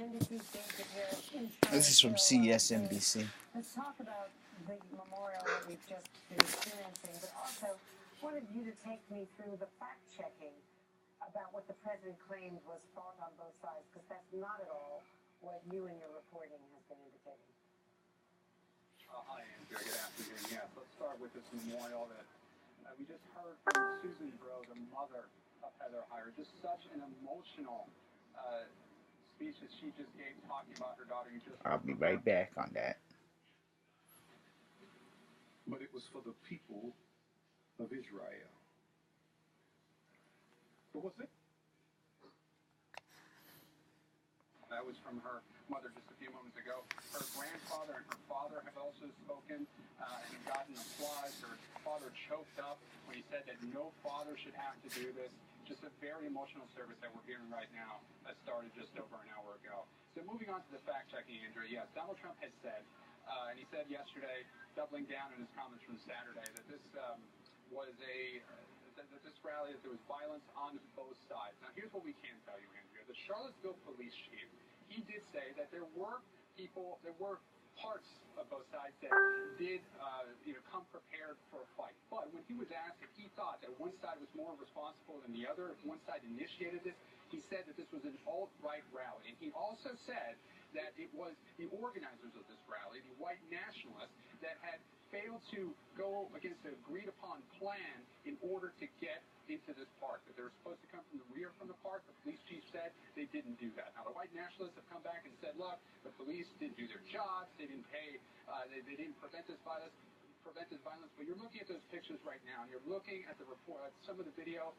This is from CSNBC. Let's talk about the memorial that we've just been experiencing, but also wanted you to take me through the fact-checking about what the president claimed was fought on both sides, because that's not at all what you and your reporting has been indicating. Hi, Andrea. Good afternoon. Yes, let's start with this memorial that we just heard from Susan Bro, the mother of Heather Heyer. Just such an emotional speech that she just gave, talking about her daughter. I'll be right back on that. But it was for the people of Israel. What was it? That was from her mother just a few moments ago. Her grandfather and her father have also spoken and gotten applause. Her father choked up when he said that no father should have to do this. Just a very emotional service that we're hearing right now that started just over an hour ago. So moving on to the fact-checking, Andrea, yes, Donald Trump has said, and he said yesterday, doubling down on his comments from Saturday, that this was that this rally, that there was violence on both sides. Now, here's what we can tell you, Andrea. The Charlottesville police chief, he did say that there were parts of both sides that did, come prepared for a fight. But when he was asked if he thought that one side was more responsible than the other, if one side initiated this, he said that this was an alt-right rally. And he also said that it was the organizers of this rally, the white nationalists, that had failed to go against an agreed-upon plan in order to get into this park, that they were supposed to come from the rear from the park. The police chief said they didn't do that. Now, the white nationalists have come back and said, look, the police didn't do their jobs, they didn't pay, they didn't prevent this violence, but you're looking at those pictures right now, and you're looking at the report, some of the video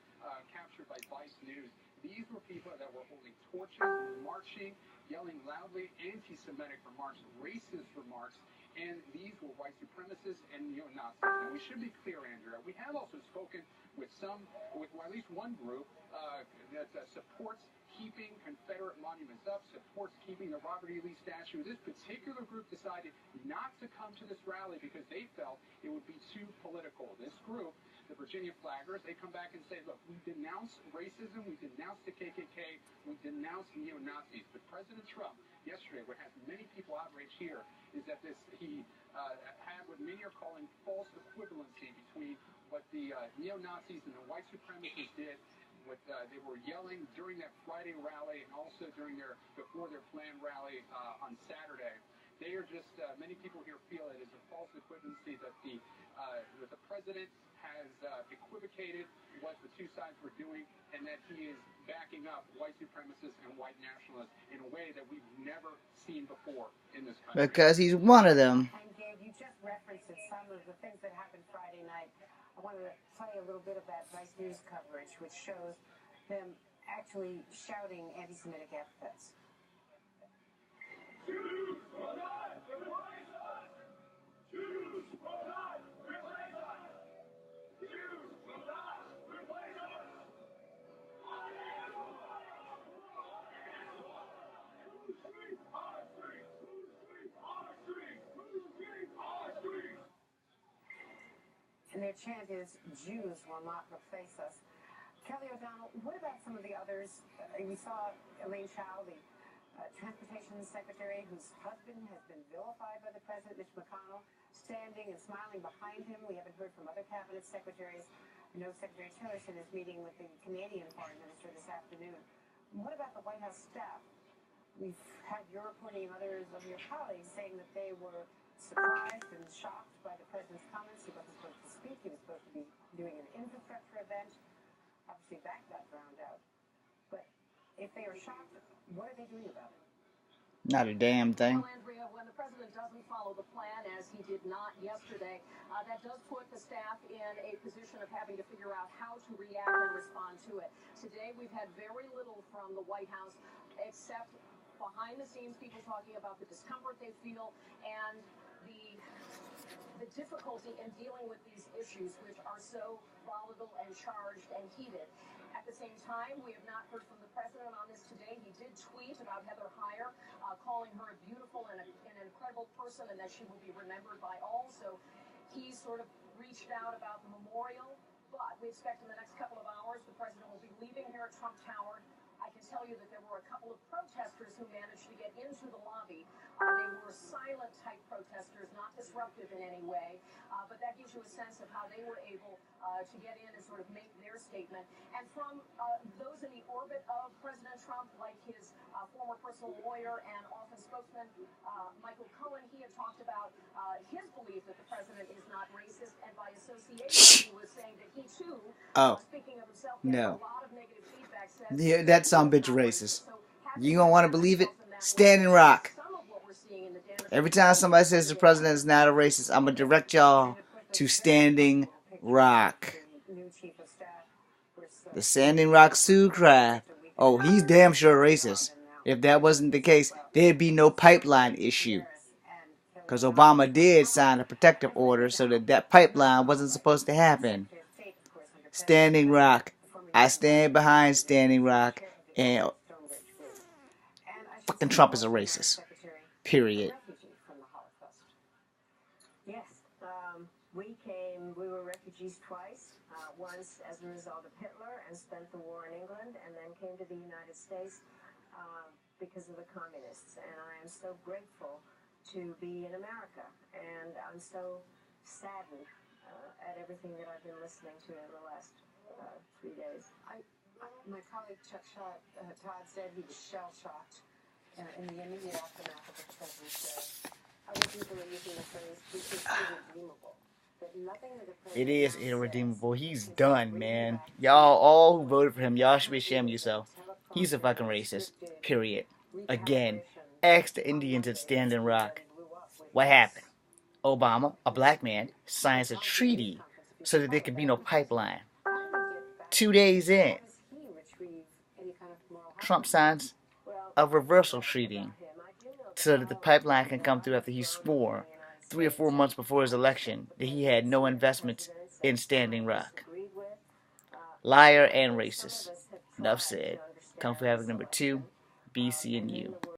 captured by Vice News. These were people that were holding torches, marching, yelling loudly anti-Semitic remarks, racist remarks, and these were white supremacists and neo-Nazis. Now, we should be clear, Andrea. We have also spoken with at least one group that supports keeping Confederate monuments up, supports keeping the Robert E. Lee statue. This particular group decided not to come to this rally because they felt it would be too political. This group, the Virginia Flaggers, they come back and say, look, we denounce racism, we denounce the KKK, we denounce neo-Nazis. But President Trump, yesterday, what has many people outraged here is that he had what many are calling false equivalency between what the neo-Nazis and the white supremacists did. They were yelling during that Friday rally and also before their planned rally on Saturday. They are just, many people here feel it is a false equivalency that the president has equivocated what the two sides were doing, and that he is backing up white supremacists and white nationalists in a way that we've never seen before in this country. Because he's one of them. And Gabe, you just referenced some of the things that happened Friday night. I wanted to play a little bit of that Vice News coverage, which shows them actually shouting anti-Semitic epithets. Jews will not replace us! Jews will not replace us! Jews will not replace us! And their chant is, Jews will not replace us. Kelly O'Donnell, what about some of the others? We saw Elaine Chao, the Transportation Secretary, whose husband has been vilified by the President, Mitch McConnell, standing and smiling behind him. We haven't heard from other cabinet secretaries. I know Secretary Tillerson is meeting with the Canadian Foreign Minister this afternoon. What about the White House staff? We've had your reporting and others of your colleagues saying that they were surprised and shocked by the President's comments. He wasn't supposed to speak. He was supposed to be doing an infrastructure event. Obviously, that got drowned out. But if they are shocked, what are they doing about it? Not a damn thing. Well, Andrea, when the president doesn't follow the plan, as he did not yesterday, that does put the staff in a position of having to figure out how to react and respond to it. Today, we've had very little from the White House, except behind the scenes people talking about the discomfort they feel and the difficulty in dealing with these issues, which are so volatile and charged and heated. At the same time, we have not heard from the president on this today. He did tweet about Heather Heyer, calling her a beautiful and an incredible person, and that she will be remembered by all. So he sort of reached out about the memorial, but we expect in the next couple of hours the president will be leaving here at Trump Tower. I can tell you that there were a couple of protesters who managed to get in any way, but that gives you a sense of how they were able to get in and sort of make their statement. And from those in the orbit of President Trump, like his former personal lawyer and often spokesman, Michael Cohen, he had talked about his belief that the president is not racist, and by association, he was saying that he too, speaking of himself, gets a No. lot of negative feedback. Yeah, that some bitch racist. You gonna want to believe it? Standing Rock. Every time somebody says the president is not a racist, I'm gonna direct y'all to Standing Rock. The Standing Rock Sioux Cry. Oh, he's damn sure racist. If that wasn't the case, there'd be no pipeline issue. Because Obama did sign a protective order so that that pipeline wasn't supposed to happen. Standing Rock. I stand behind Standing Rock. And fucking Trump is a racist. Period. Yes, we were refugees twice. Once as a result of Hitler and spent the war in England, and then came to the United States because of the communists. And I am so grateful to be in America, and I'm so saddened at everything that I've been listening to in the last 3 days. My colleague Chuck Todd said he was shell-shocked in the immediate aftermath of the president's death. I wouldn't believe in the phrase, "This is irredeemable." It is irredeemable. He's done, man. Y'all all who voted for him, y'all should be ashamed of yourself. He's a fucking racist. Period. Again, ask the Indians at Standing Rock. What happened? Obama, a black man, signs a treaty so that there could be no pipeline. 2 days in, Trump signs a reversal treaty so that the pipeline can come through after he swore 3 or 4 months before his election that he had no investments in Standing Rock. Liar and racist. Enough said. Kung Fu Havoc number 2, BC and U.